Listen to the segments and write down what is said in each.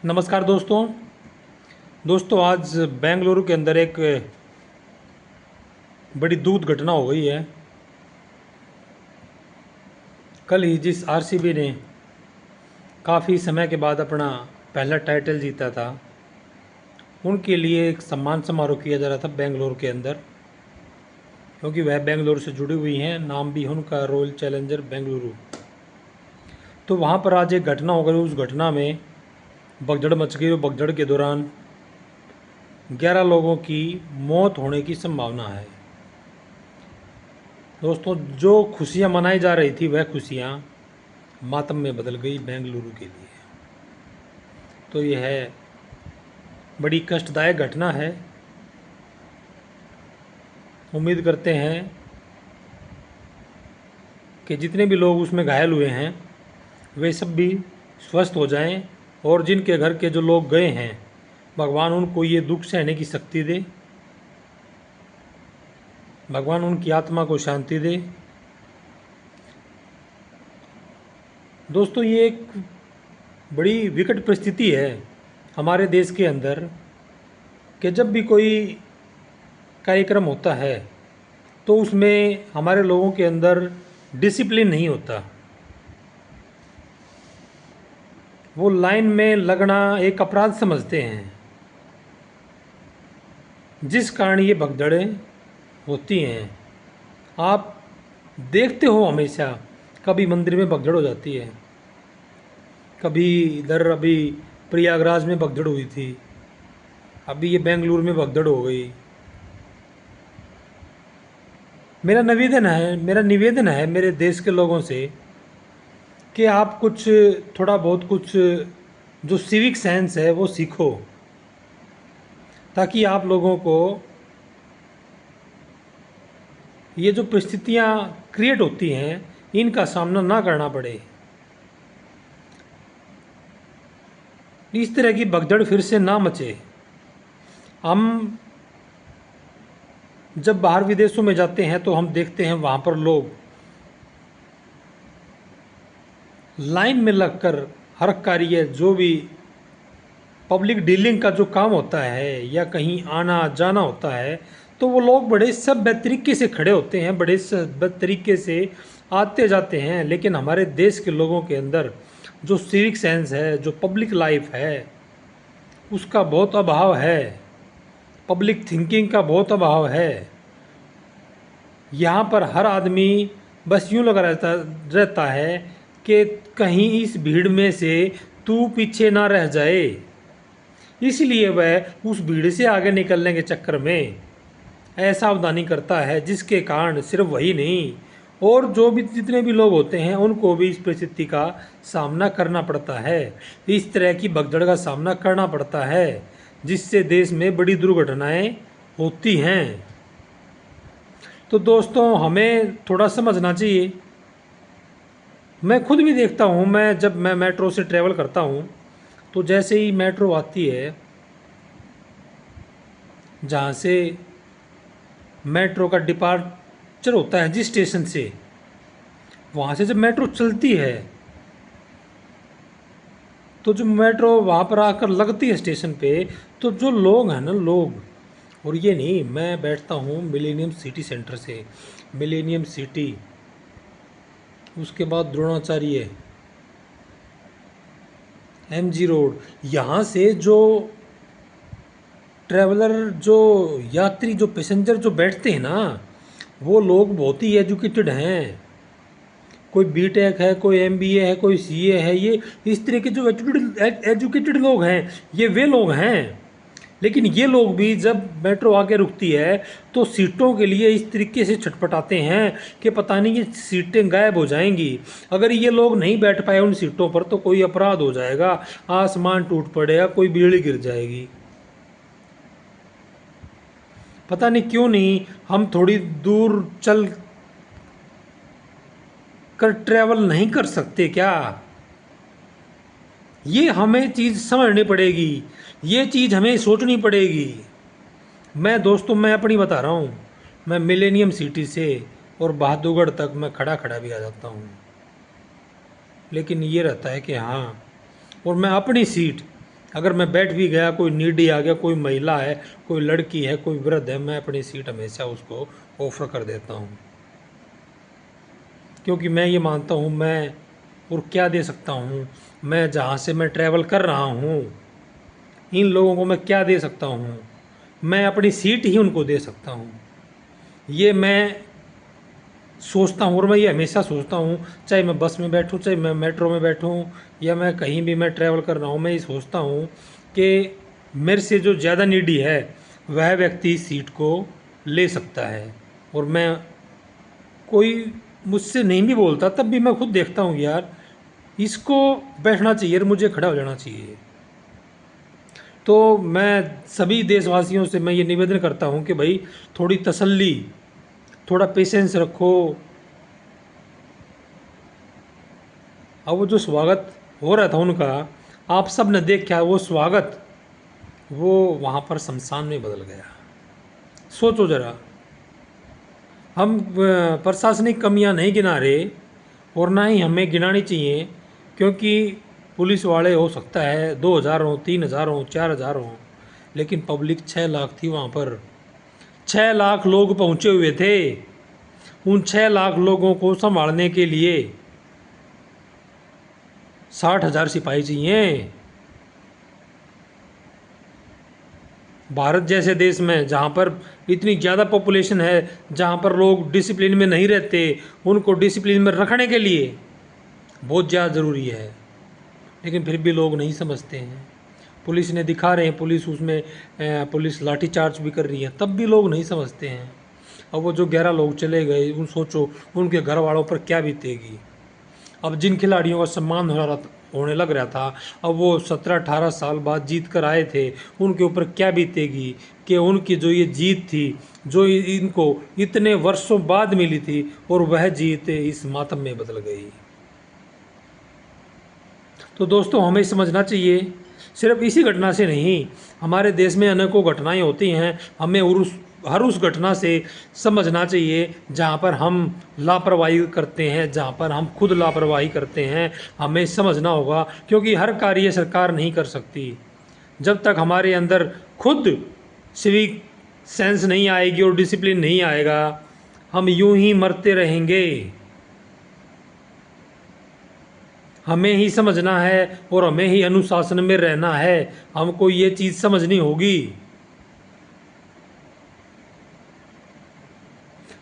नमस्कार दोस्तों आज बेंगलुरु के अंदर एक बड़ी दुखद घटना हो गई है। कल ही जिस आरसीबी ने काफ़ी समय के बाद अपना पहला टाइटल जीता था, उनके लिए एक सम्मान समारोह किया जा रहा था बेंगलुरु के अंदर, क्योंकि वह बेंगलुरु से जुड़ी हुई हैं। नाम भी उनका रॉयल चैलेंजर बेंगलुरु। तो वहाँ पर आज एक घटना हो गई। उस घटना में भगदड़ मच गई और भगदड़ के दौरान 11 लोगों की मौत होने की संभावना है। दोस्तों, जो खुशियां मनाई जा रही थी वह खुशियां मातम में बदल गई बेंगलुरु के लिए। तो यह है बड़ी कष्टदायक घटना है। उम्मीद करते हैं कि जितने भी लोग उसमें घायल हुए हैं वे सब भी स्वस्थ हो जाएं, और जिनके घर के जो लोग गए हैं भगवान उनको ये दुख सहने की शक्ति दे, भगवान उनकी आत्मा को शांति दे। दोस्तों, ये एक बड़ी विकट परिस्थिति है हमारे देश के अंदर कि जब भी कोई कार्यक्रम होता है तो उसमें हमारे लोगों के अंदर डिसिप्लिन नहीं होता। वो लाइन में लगना एक अपराध समझते हैं, जिस कारण ये भगदड़ें होती हैं। आप देखते हो हमेशा कभी मंदिर में भगदड़ हो जाती है, कभी इधर अभी प्रयागराज में भगदड़ हुई थी, अभी ये बेंगलुरु में भगदड़ हो गई। मेरा निवेदन है मेरे देश के लोगों से कि आप कुछ थोड़ा बहुत कुछ जो सिविक सेंस है वो सीखो, ताकि आप लोगों को ये जो परिस्थितियाँ क्रिएट होती हैं इनका सामना ना करना पड़े। इस तरह की भगदड़ फिर से ना मचे। हम जब बाहर विदेशों में जाते हैं तो हम देखते हैं वहाँ पर लोग लाइन में लगकर हर कार्य, जो भी पब्लिक डीलिंग का जो काम होता है या कहीं आना जाना होता है, तो वो लोग बड़े सभ्य तरीके से खड़े होते हैं, बड़े सभ्य तरीके से आते जाते हैं। लेकिन हमारे देश के लोगों के अंदर जो सिविक सेंस है, जो पब्लिक लाइफ है, उसका बहुत अभाव है। पब्लिक थिंकिंग का बहुत अभाव है। यहाँ पर हर आदमी बस यूँ लगा रहता है कि कहीं इस भीड़ में से तू पीछे ना रह जाए, इसलिए वह उस भीड़ से आगे निकलने के चक्कर में असावधानी करता है, जिसके कारण सिर्फ वही नहीं और जो भी जितने भी लोग होते हैं उनको भी इस परिस्थिति का सामना करना पड़ता है। इस तरह की भगदड़ का सामना करना पड़ता है, जिससे देश में बड़ी दुर्घटनाएं होती हैं। तो दोस्तों, हमें थोड़ा समझना चाहिए। मैं खुद भी देखता हूँ, जब मैं मेट्रो से ट्रैवल करता हूँ तो जैसे ही मेट्रो आती है, जहाँ से मेट्रो का डिपार्चर होता है जिस स्टेशन से, वहाँ से जब मेट्रो चलती है तो जो मेट्रो वहाँ पर आकर लगती है स्टेशन पे, तो जो लोग हैं ना लोग, और ये नहीं, मैं बैठता हूँ मिलेनियम सिटी सेंटर से, मिलेनियम सिटी, उसके बाद द्रोणाचार्य, एमजी रोड, यहाँ से जो ट्रैवलर, जो यात्री, जो पैसेंजर जो बैठते हैं ना, वो लोग बहुत ही एजुकेटेड हैं। कोई बीटेक है, कोई एमबीए है, कोई सीए है। ये इस तरह के जो एजुकेटेड लोग हैं, ये वे लोग हैं। लेकिन ये लोग भी जब मेट्रो आके रुकती है तो सीटों के लिए इस तरीके से छटपटाते हैं कि पता नहीं ये सीटें गायब हो जाएंगी। अगर ये लोग नहीं बैठ पाए उन सीटों पर तो कोई अपराध हो जाएगा, आसमान टूट पड़ेगा, कोई बिजली गिर जाएगी। पता नहीं क्यों नहीं हम थोड़ी दूर चल कर ट्रैवल नहीं कर सकते क्या? ये हमें चीज़ समझनी पड़ेगी, ये चीज़ हमें सोचनी पड़ेगी। मैं अपनी बता रहा हूँ। मैं मिलेनियम सिटी से और बहादुरगढ़ तक मैं खड़ा खड़ा भी आ जाता हूँ, लेकिन ये रहता है कि हाँ, और मैं अपनी सीट अगर मैं बैठ भी गया, कोई नीडी आ गया, कोई महिला है, कोई लड़की है, कोई वृद्ध है, मैं अपनी सीट हमेशा उसको ऑफर कर देता हूँ, क्योंकि मैं ये मानता हूँ मैं और क्या दे सकता हूँ। मैं जहाँ से मैं ट्रैवल कर रहा हूँ, इन लोगों को मैं क्या दे सकता हूँ, मैं अपनी सीट ही उनको दे सकता हूँ। ये मैं सोचता हूँ और मैं ये हमेशा सोचता हूँ, चाहे मैं बस में बैठूँ, चाहे मैं मेट्रो में बैठूँ, या मैं कहीं भी मैं ट्रैवल कर रहा हूँ, मैं ये सोचता हूँ कि मेरे से जो ज़्यादा नीडी है वह व्यक्ति इस सीट को ले सकता है। और मैं, कोई मुझसे नहीं भी बोलता तब भी मैं खुद देखता हूँ यार, इसको बैठना चाहिए और मुझे खड़ा हो जाना चाहिए। तो मैं सभी देशवासियों से मैं ये निवेदन करता हूँ कि भाई थोड़ी तसल्ली, थोड़ा पेशेंस रखो। अब वो जो स्वागत हो रहा था उनका, आप सब ने देखा, वो स्वागत वो वहाँ पर शमशान में बदल गया। सोचो ज़रा, हम प्रशासनिक कमियां नहीं गिना रहे और ना ही हमें गिनानी चाहिए, क्योंकि पुलिस वाले हो सकता है 2000 हों, 3000 हों, 4000 हों, लेकिन पब्लिक 6 लाख थी वहाँ पर। 6 लाख लोग पहुँचे हुए थे। उन 6 लाख लोगों को संभालने के लिए 60,000 सिपाही चाहिए। भारत जैसे देश में जहाँ पर इतनी ज़्यादा पॉपुलेशन है, जहाँ पर लोग डिसिप्लिन में नहीं रहते, उनको डिसिप्लिन में रखने के लिए बहुत ज़्यादा ज़रूरी है, लेकिन फिर भी लोग नहीं समझते हैं। पुलिस ने दिखा रहे हैं, पुलिस उसमें पुलिस लाठीचार्ज भी कर रही है, तब भी लोग नहीं समझते हैं। अब वो जो 11 लोग चले गए, उन सोचो उनके घर वालों पर क्या बीतेगी। अब जिन खिलाड़ियों का सम्मान होने लग रहा था, अब वो 17-18 साल बाद जीत कर आए थे, उनके ऊपर क्या बीतेगी कि उनकी जो ये जीत थी, जो इनको इतने वर्षों बाद मिली थी, और वह जीत इस मातम में बदल गई। तो दोस्तों हमें समझना चाहिए, सिर्फ इसी घटना से नहीं, हमारे देश में अनेकों घटनाएं होती हैं। हमें हर उस घटना से समझना चाहिए जहाँ पर हम लापरवाही करते हैं, जहाँ पर हम खुद लापरवाही करते हैं, हमें समझना होगा, क्योंकि हर कार्य सरकार नहीं कर सकती। जब तक हमारे अंदर खुद सिविक सेंस नहीं आएगी और डिसिप्लिन नहीं आएगा, हम यूं ही मरते रहेंगे। हमें ही समझना है और हमें ही अनुशासन में रहना है। हमको ये चीज़ समझनी होगी,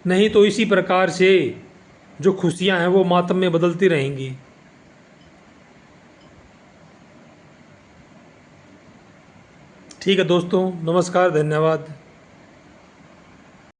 नहीं तो इसी प्रकार से जो खुशियां हैं वो मातम में बदलती रहेंगी। ठीक है दोस्तों, नमस्कार, धन्यवाद।